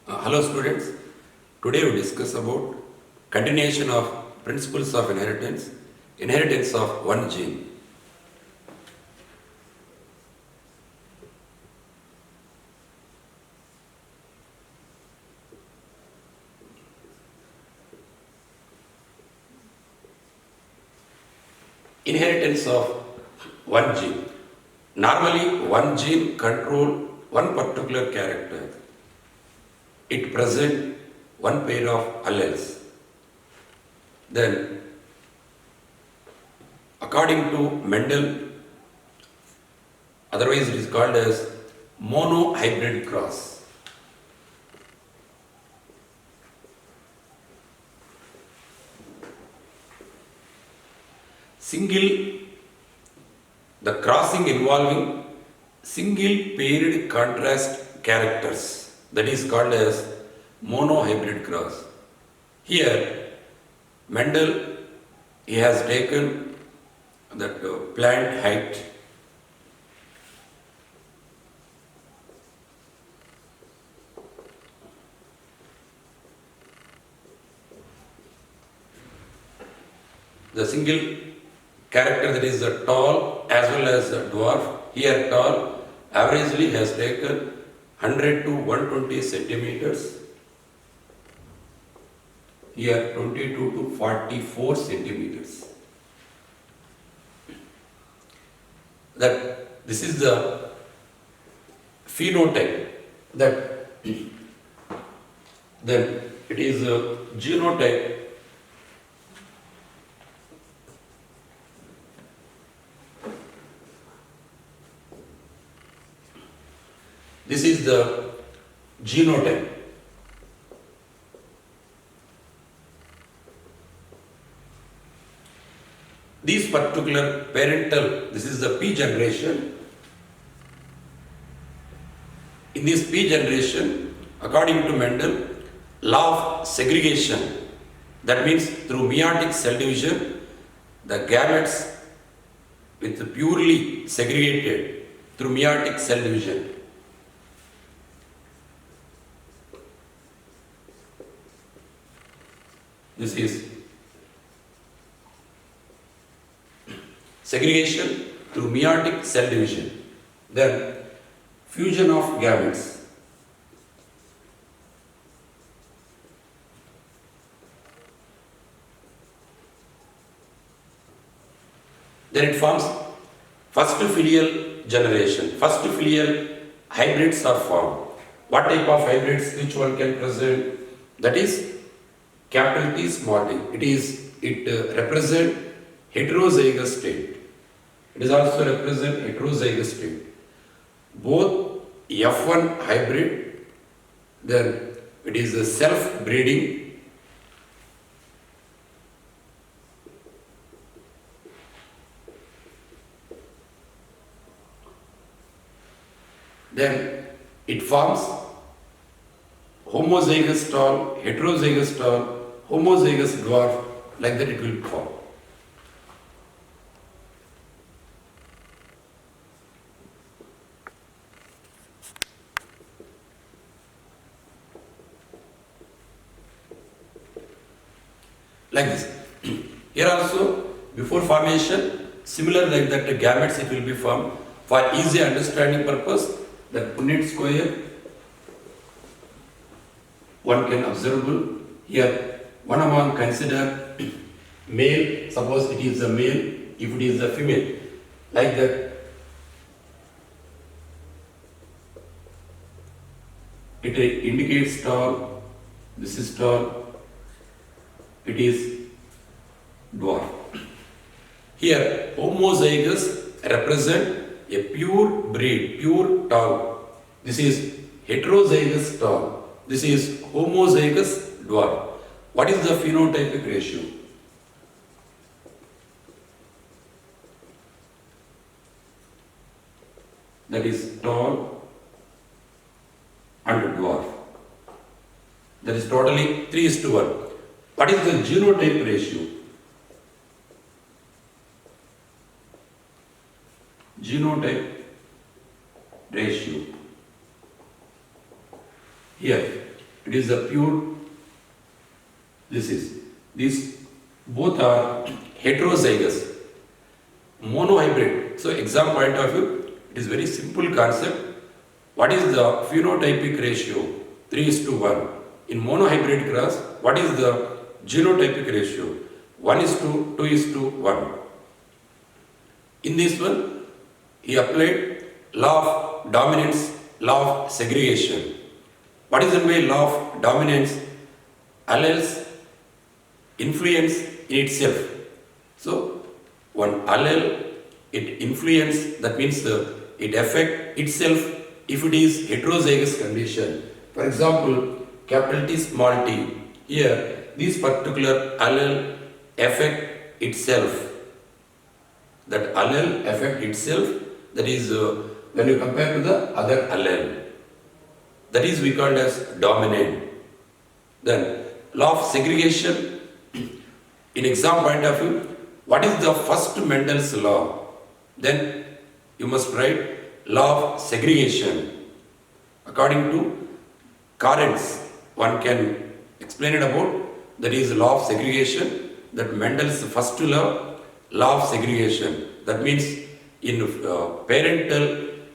Hello students, today we discuss about continuation of principles of inheritance of one gene. Inheritance of one gene. Normally one gene control one particular character. It present one pair of alleles. Then according to Mendel, otherwise it is called as monohybrid cross. The crossing involving single paired contrast characters, that is called as monohybrid cross. Here Mendel, he has taken that plant height, the single character, that is the tall as well as the dwarf. Here tall averagely has taken 100 to 120 centimeters. Here 22 to 44 centimeters. That this is the phenotype. That then it is a genotype. This is the genotype. These particular parental, this is the P generation. In this P generation, according to Mendel, law of segregation, that means through meiotic cell division, the gametes with purely segregated through meiotic cell division. This is segregation through meiotic cell division. Then fusion of gametes. Then it forms first filial generation. First filial hybrids are formed. What type of hybrids which one can present? That is capital T small t. It represent heterozygous state. It is also represent heterozygous state. Both F1 hybrid, then it is a self-breeding. Then it forms homozygous tall, heterozygous tall, homozygous dwarf, like that it will form. Like this. Here also, before formation, similar like that, the gametes it will be formed. For easy understanding purpose, the Punnett square, one can observable. Here, one among consider male, suppose it is a male, if it is a female, like that. It indicates tall, this is tall, it is dwarf. Here, homozygous represent a pure breed, pure tall. This is heterozygous tall. This is homozygous dwarf. What is the phenotypic ratio? That is tall and dwarf. That is totally 3:1. What is the genotype ratio? Genotype ratio. Here, it is a pure, these both are heterozygous, monohybrid. So exam point of view, it is very simple concept. What is the phenotypic ratio? 3:1. In monohybrid cross, what is the genotypic ratio? 1:2:1. In this one, he applied law of dominance, law of segregation. What is the way law of dominance? Alleles influence in itself. So, one allele, it influence, that means it affect itself if it is heterozygous condition. For example, capital T, small t. Here, this particular allele affect itself. That allele affect itself, that is when you compare to the other allele. That is we called as dominant. Then, law of segregation. In exam point of view, what is the first Mendel's law? Then you must write law of segregation. According to Carens, one can explain it about, that is law of segregation, that Mendel's first law of segregation. That means in parental,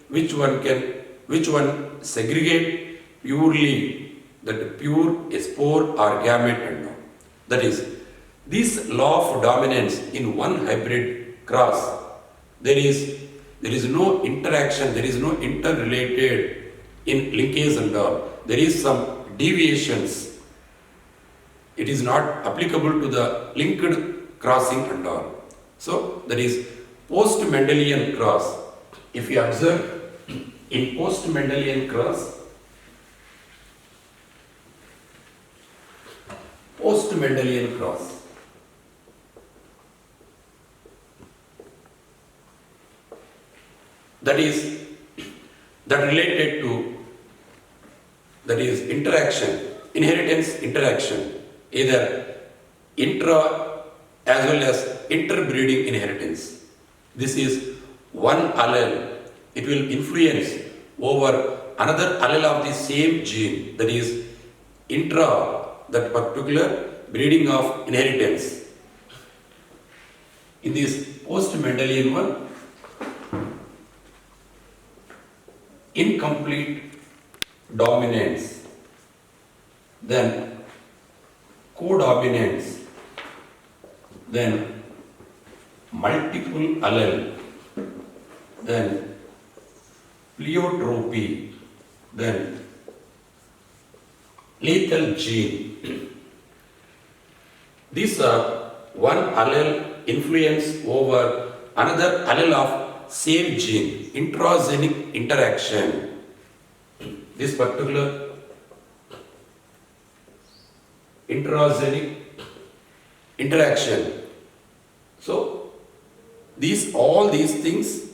which one segregate purely, that pure spore or gamete and all. That is, this law of dominance in one hybrid cross, there is no interaction, there is no interrelated in linkage and all. There is some deviations. It is not applicable to the linked crossing and all. So that is post-Mendelian cross. If you observe in post-Mendelian cross, that is related to, that is interaction, inheritance interaction, either intra as well as interbreeding inheritance. This is one allele, it will influence over another allele of the same gene, that is intra, that particular breeding of inheritance. In this post-Mendelian one, incomplete dominance, then codominance, then multiple allele, then pleiotropy, then lethal gene. These are one allele influence over another allele of same gene, intragenic interaction. This particular intragenic interaction. So all these things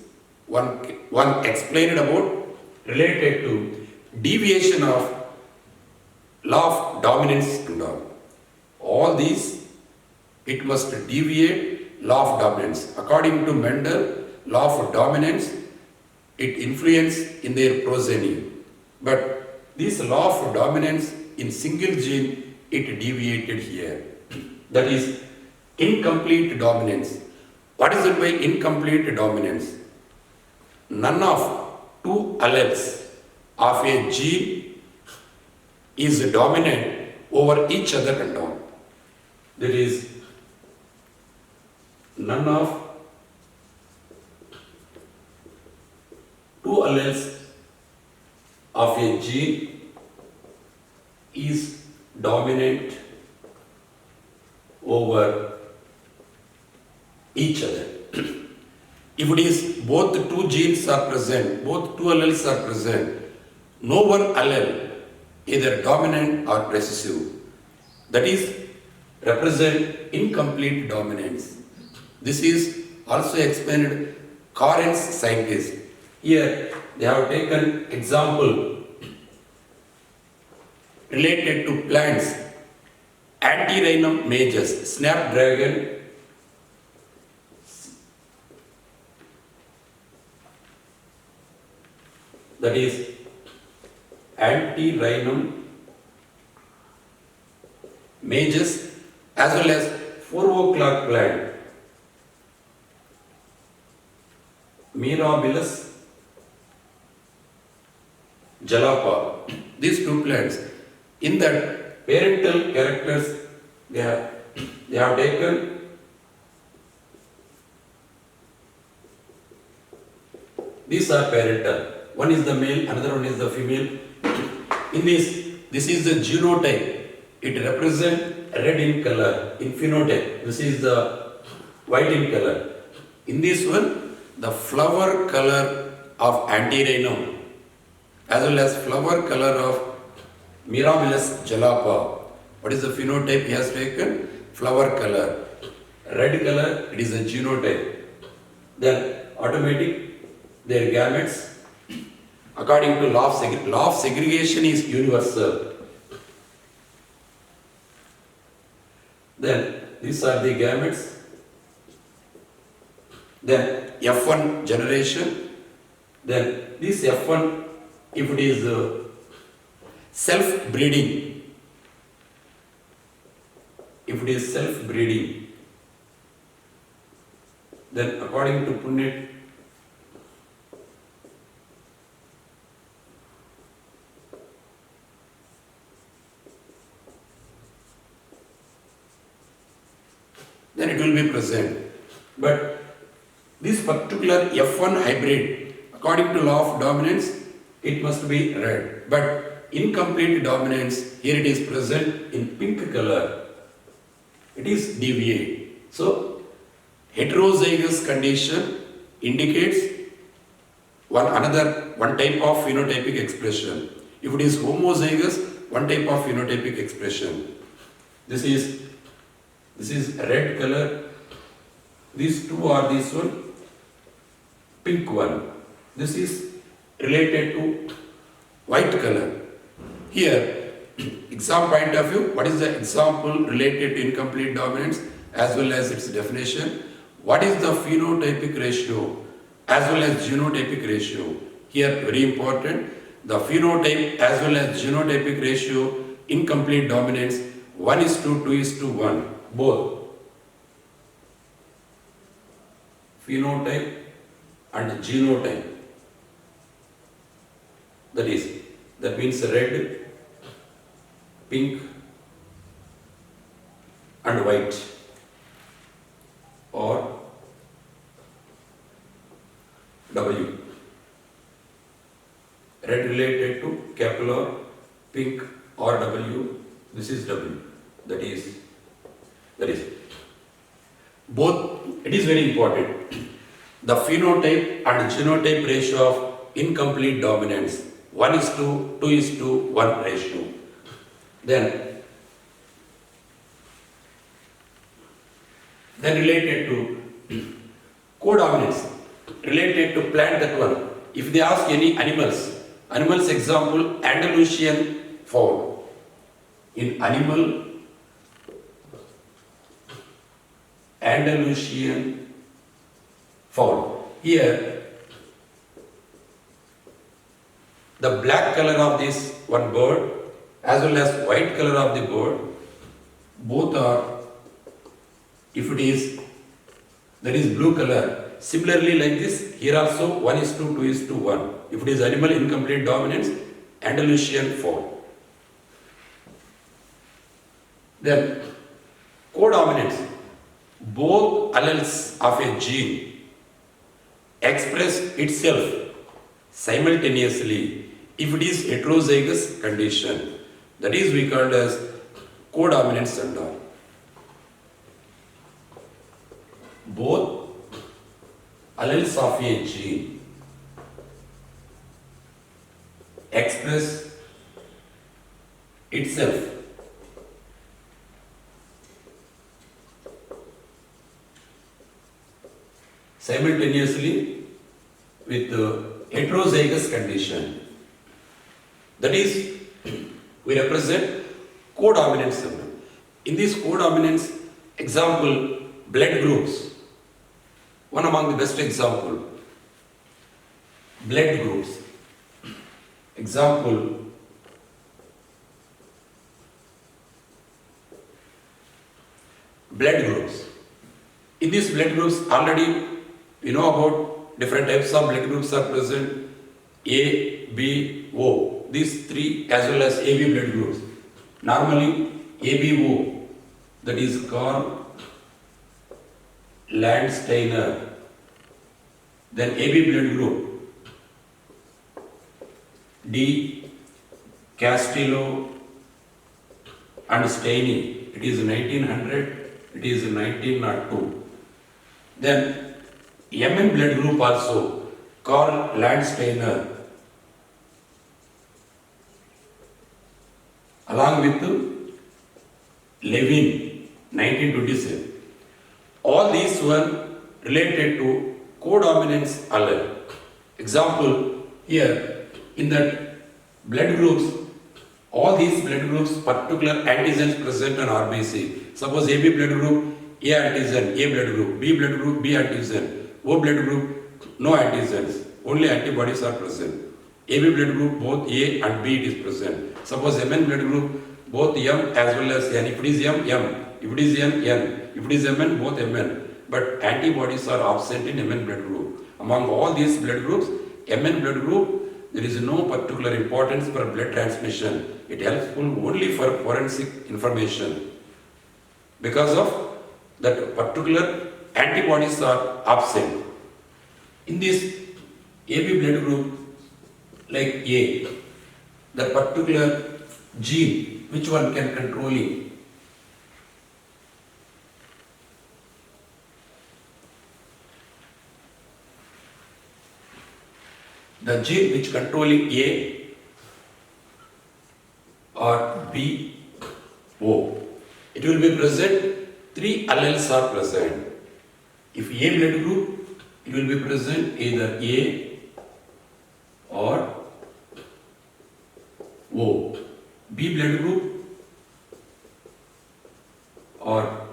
one explained about, related to deviation of law of dominance and all. All these, it must deviate law of dominance. According to Mendel, law of dominance, it influence in their progeny. But this law of dominance in single gene, it deviated here. That is incomplete dominance. What is it by incomplete dominance? None of two alleles of a gene is dominant over each other and all. There is none of two alleles of a gene is dominant over each other. If it is both two genes are present, both two alleles are present, no one allele either dominant or recessive, that is represent incomplete dominance. This is also explained Carens scientists. Here they have taken example related to plants, Antirrhinum majus, snapdragon, that is Antirrhinum mages as well as 4 o'clock plant, Mirabilis jalapa. These two plants, in that parental characters, they have taken these are parental. One is the male, another one is the female. In this is the genotype. It represents red in color. In phenotype, this is the white in color. In this one, the flower color of Antirrhinum as well as flower color of Mirabilis jalapa. What is the phenotype he has taken? Flower color. Red color, it is a genotype. Then automatic, their gametes, according to law of segregation is universal. Then these are the gametes. Then F1 generation. Then this F1, if it is self-breeding, then according to Punnett, then it will be present. But this particular F1 hybrid, according to law of dominance, it must be red. But incomplete dominance, here it is present in pink color. It is deviate. So, heterozygous condition indicates one type of phenotypic expression. If it is homozygous, one type of phenotypic expression. This is red color. These two are this one, pink one. This is related to white color. Here, exam point of view, what is the example related to incomplete dominance as well as its definition? What is the phenotypic ratio as well as genotypic ratio? Here, very important, the phenotype as well as genotypic ratio, incomplete dominance, 1:2, 2:1, both. Phenotype and genotype. That means red, pink and white, or W. Red related to capillary, pink or W, this is W. That is both. It is very important. The phenotype and genotype ratio of incomplete dominance, 1:2, 2:1 ratio. Then related to codominance, related to plant, that one. If they ask any animals example, Andalusian fowl. In animal, Andalusian fowl. Here, the black color of this one bird as well as white color of the bird, both are, if it is, that is blue color. Similarly like this, here also 1:2, 2:1. If it is animal incomplete dominance, Andalusian fowl. Then codominance, both alleles of a gene express itself simultaneously if it is heterozygous condition. That is we called as codominant syndrome. Both alleles of a gene express itself simultaneously with the heterozygous condition. That is, we represent codominant syndrome. In this codominance, example, blood groups. One among the best example, blood groups. Example, blood groups. In these blood groups, already you know about different types of blood groups are present. A, B, O. These three as well as AB blood groups. Normally, ABO, that is called Landsteiner. Then AB blood group, D, Castillo and Steiny. It is 1900, it is 1902. Then Mn blood group also, Karl Landsteiner, along with Levin, 1927. All these were related to codominance allele. Example, here in that blood groups, all these blood groups, particular antigens present on RBC. Suppose AB blood group, A antigen, A blood group, B blood group, B antigen, O blood group, no antigens, only antibodies are present. AB blood group, both A and B it is present. Suppose Mn blood group, both M as well as N. If it is M, M. If it is N, N. If it is Mn, both Mn. But antibodies are absent in Mn blood group. Among all these blood groups, Mn blood group, there is no particular importance for blood transmission. It helpful only for forensic information. Because of that particular antibodies are absent. In this AB blood group, like A, the particular gene, which one can control it? The gene which controlling A or B, O. It will be present, three alleles are present. If A blood group, it will be present either A or O. B blood group or,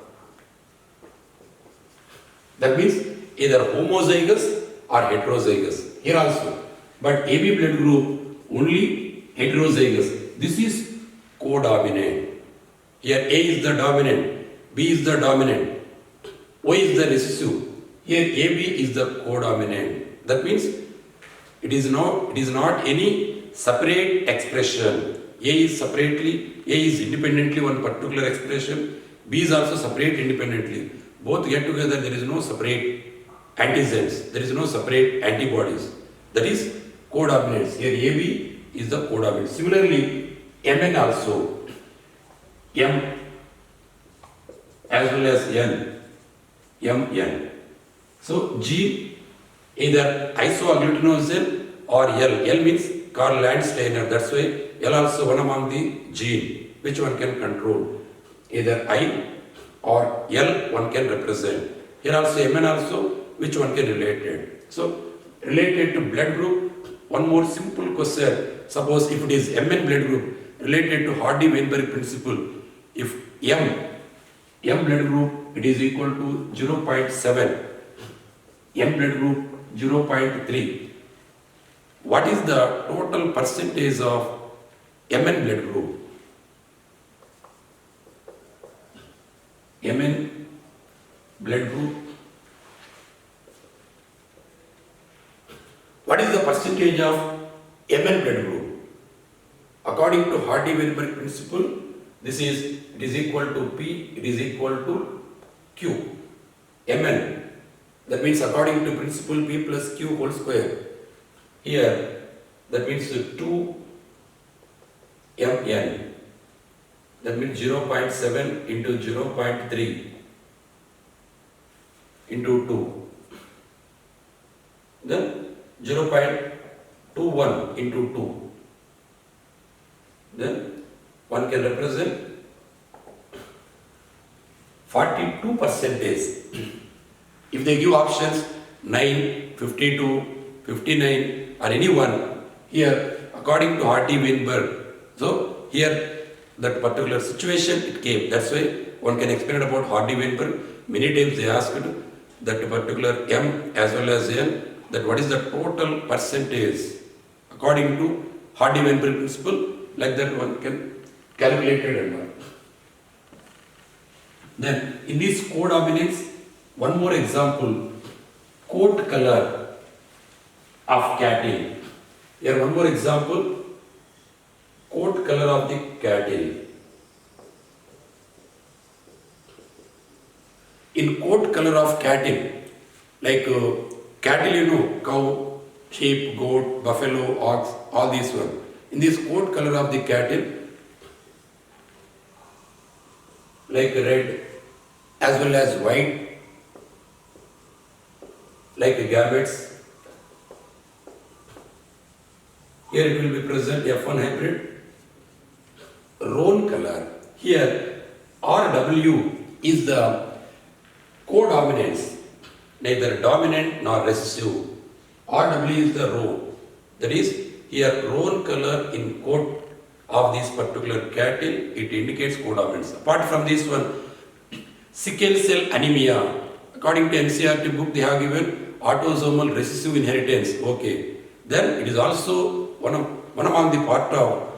that means either homozygous or heterozygous. Here also. But AB blood group only heterozygous. This is codominant. Here A is the dominant, B is the dominant, O is the recessive. Here AB is the codominant. That means it is not any separate expression. A is independently one particular expression. B is also separate independently. Both get together. There is no separate antigens. There is no separate antibodies. That is codominance. Here AB is the codominant. Similarly, Mn also. M as well as N. Mn. So G either isoagglutinogen or L. L means Karl Landsteiner. That's why L also one among the gene. Which one can control? Either I or L one can represent. Here also Mn also, which one can related. So related to blood group, one more simple question. Suppose if it is Mn blood group related to Hardy-Weinberg principle, if M blood group, it is equal to 0.7, N blood group 0.3. What is the total percentage of Mn blood group? Mn blood group. What is the percentage of Mn blood group? According to Hardy-Weinberg principle, it is equal to P, it is equal to Q. Mn. That means according to principle P plus Q whole square. Here, that means 2 Mn. That means 0.7 into 0.3 into 2. Then 0.21 into 2. Then one can represent 42%. If they give options 9, 52, 59 or any one, here according to Hardy-Weinberg, so here that particular situation it came. That's why one can explain about Hardy-Weinberg. Many times they asked that particular M as well as N, that what is the total percentage according to Hardy-Weinberg principle. Like that one can calculate it and all. Then in these codominants, one more example, coat color of cattle. Here one more example, coat color of the cattle. In coat color of cattle, like cattle, you know, cow, sheep, goat, buffalo, ox, all these one. In this coat color of the cattle, like red as well as white, like gametes. Here it will be present F1 hybrid. Roan color. Here RW is the codominance, neither dominant nor recessive. RW is the roan. That is, here roan color in coat of this particular cattle, it indicates codominance. Apart from this one, sickle cell anemia. According to NCERT book, they have given autosomal recessive inheritance. Okay. Then it is also one among the part of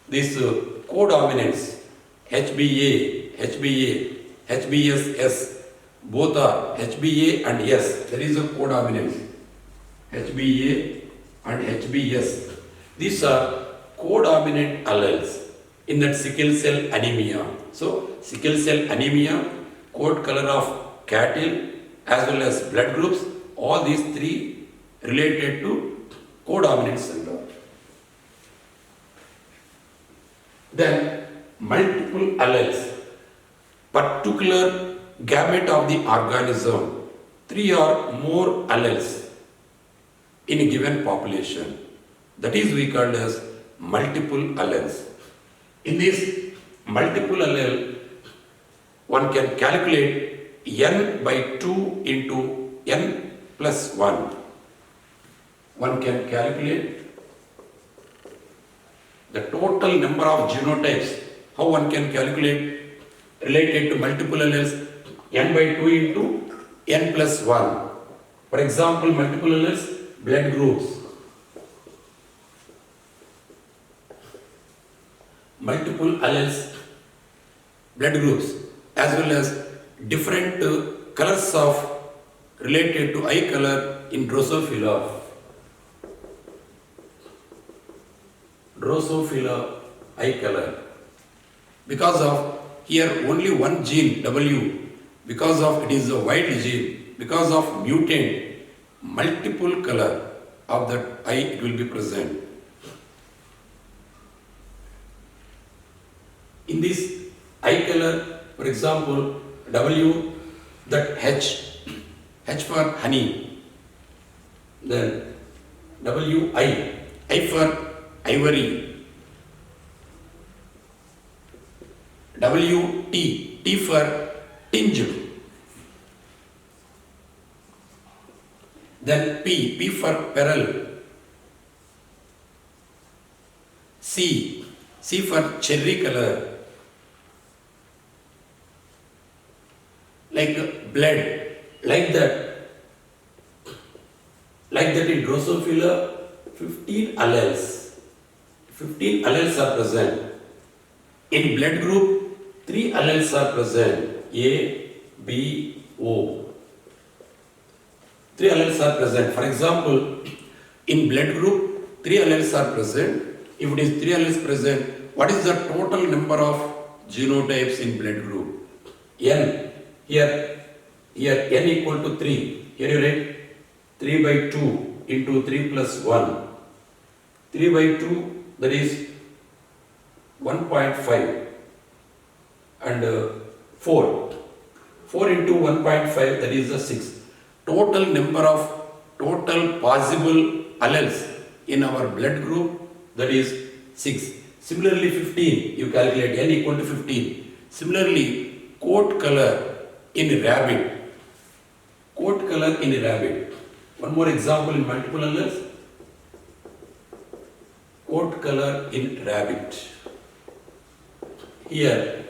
this codominance. HBA, HBSS. Both are HBA and S. There is a codominance. HBA and HBS. These are codominant alleles in that sickle cell anemia. So, sickle cell anemia, coat color of cattle, as well as blood groups, all these three related to codominant syndrome. Then, multiple alleles, particular gamete of the organism, 3 or more alleles in a given population. That is we called as multiple alleles. In this multiple allele, one can calculate n by 2 into n plus 1. One can calculate the total number of genotypes. How one can calculate related to multiple alleles? N by 2 into n plus 1. For example, multiple alleles, blood groups. Multiple alleles, blood groups, as well as different colors of related to eye color in Drosophila. Drosophila eye color. Because of here only one gene W, because of it is a wild gene, because of mutant, multiple color of that eye it will be present. In this eye color, for example, W, that H for honey, then I for ivory, T for tinged, then P for pearl, C for cherry color, like blood, like that in Drosophila, 15 alleles are present. In blood group, 3 alleles are present, A, B, O. 3 alleles are present. For example, in blood group, 3 alleles are present. If it is 3 alleles present, what is the total number of genotypes in blood group? N. Here N equal to 3. Here you write 3 by 2 into 3 plus 1. 3 by 2, that is 1.5. And 4. 4 into 1.5, that is the 6. Total number of total possible alleles in our blood group, that is 6. Similarly, 15, you calculate N equal to 15. Similarly, coat color in rabbit. Coat color in rabbit. One more example in multiple alleles. Coat color in rabbit. Here,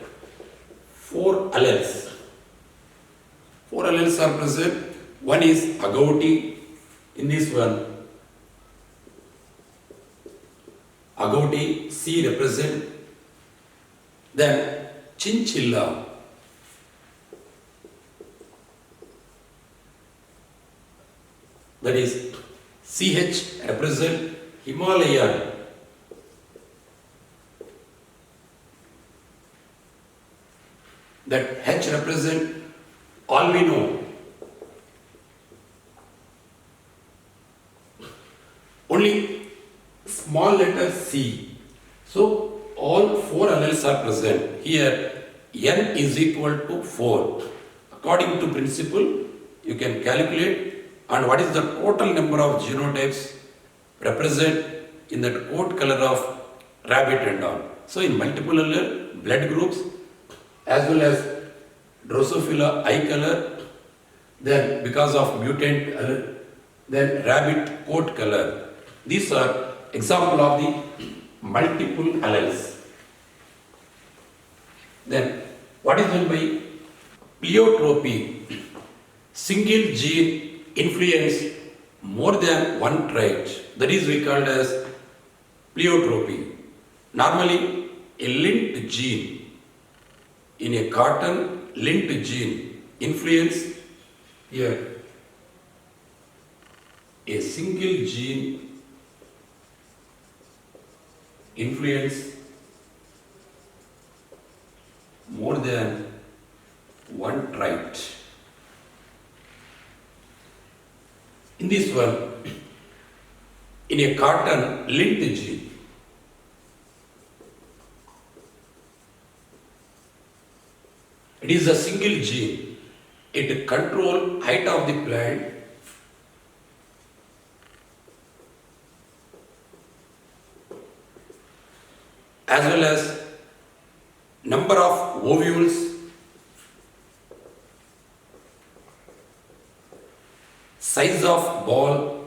4 alleles. 4 alleles are present. One is agouti. In this one, agouti, C represent. Then chinchilla. CH represent Himalayan. That H represent albino. Only small letter C. So all four alleles are present. Here n is equal to 4. According to principle, you can calculate and what is the total number of genotypes represent in that coat color of rabbit and all. So in multiple allele blood groups as well as Drosophila eye color, then because of mutant allele, then rabbit coat color. These are example of the multiple alleles. Then what is meant by pleiotropy? Single gene influence more than one trait. That is we called as pleiotropy. Normally a lint gene in a cotton, lint gene influence here a single gene influence more than one trait. In this one, in a cotton, lint gene, it is a single gene. It controls height of the plant, as well as number of ovules, size of ball,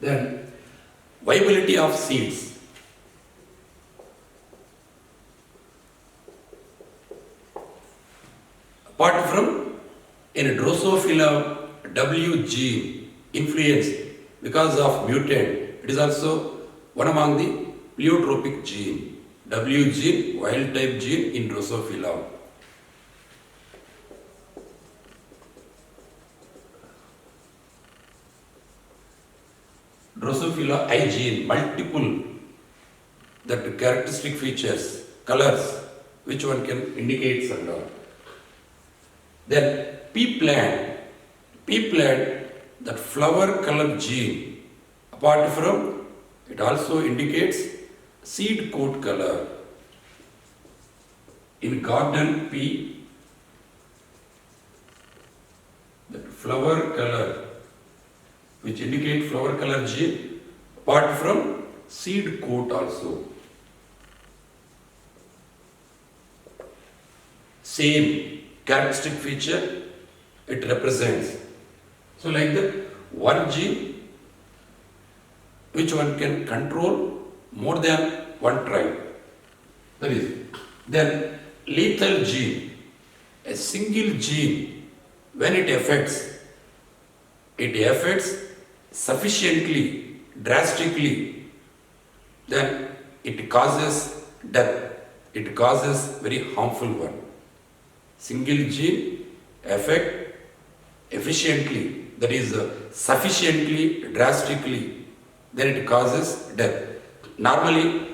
then viability of seeds. Apart from in Drosophila W gene influence because of mutant, it is also one among the pleiotropic gene. W gene, wild type gene in Drosophila. Drosophila I gene, multiple that characteristic features, colors, which one can indicate and all. Then pea plant, that flower color gene, apart from it also indicates seed coat color. In garden pea, that flower color which indicate flower color gene, apart from seed coat also. Same characteristic feature it represents. So like that, one gene which one can control more than one trait. That is, then lethal gene, a single gene, when it affects sufficiently, drastically, then it causes death. It causes very harmful one. Single gene affect efficiently, that is sufficiently, drastically, then it causes death. Normally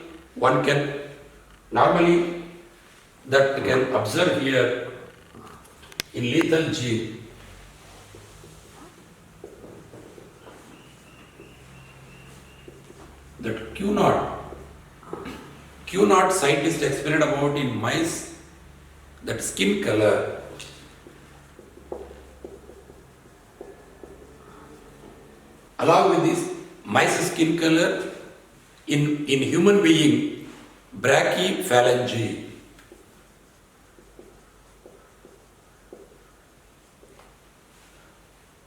that can observe here in lethal gene. That Q0 scientists explained about in mice, that skin color. Along with this mice skin color, in human being, brachyphalange.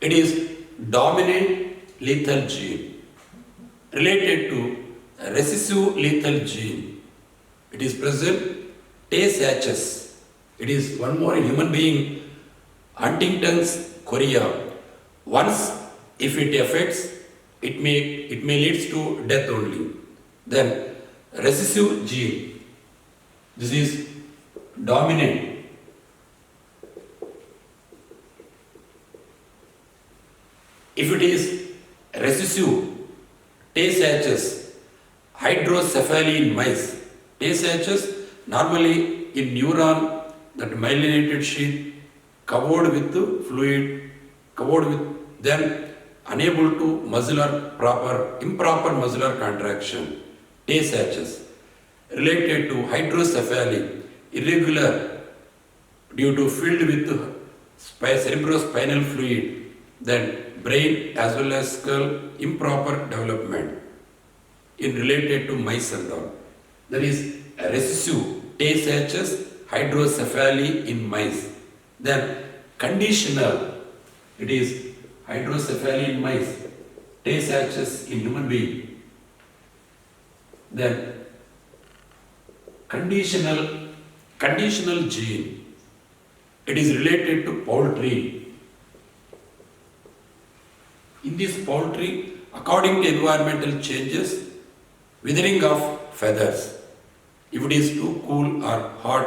It is dominant lethal gene related to recessive lethal gene. It is present TSHS. It is one more in human being, Huntington's chorea. Once if it affects, it may leads to death only. Then recessive gene. This is dominant. If it is recessive, Tay-Sachs, hydrocephaly in mice. Tay-Sachs normally in neuron, that myelinated sheath covered with fluid, covered with then unable to improper muscular contraction. Tay-Sachs related to hydrocephaly, irregular due to filled with cerebrospinal fluid, then brain as well as skull improper development in related to mice and all. There is a recessive Tay-Sachs hydrocephaly in mice. Then conditional, it is hydrocephaly in mice, Tay-Sachs in human being. Then conditional gene, it is related to poultry. In this poultry, according to environmental changes, withering of feathers. If it is too cool or hot,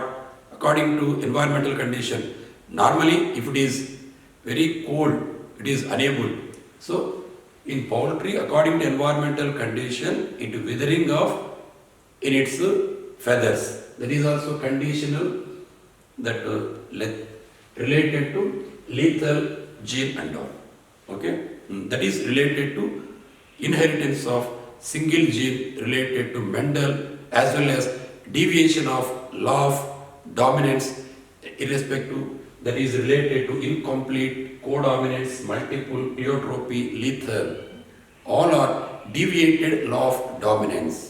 according to environmental condition, normally if it is very cold, it is unable. So, in poultry, according to environmental condition, it is withering of in its feathers. That is also conditional, that related to lethal gene and all. Okay, that is related to inheritance of single gene related to Mendel, as well as deviation of law of dominance irrespective, that is related to incomplete codominance, multiple pleiotropy, lethal. All are deviated law of dominance.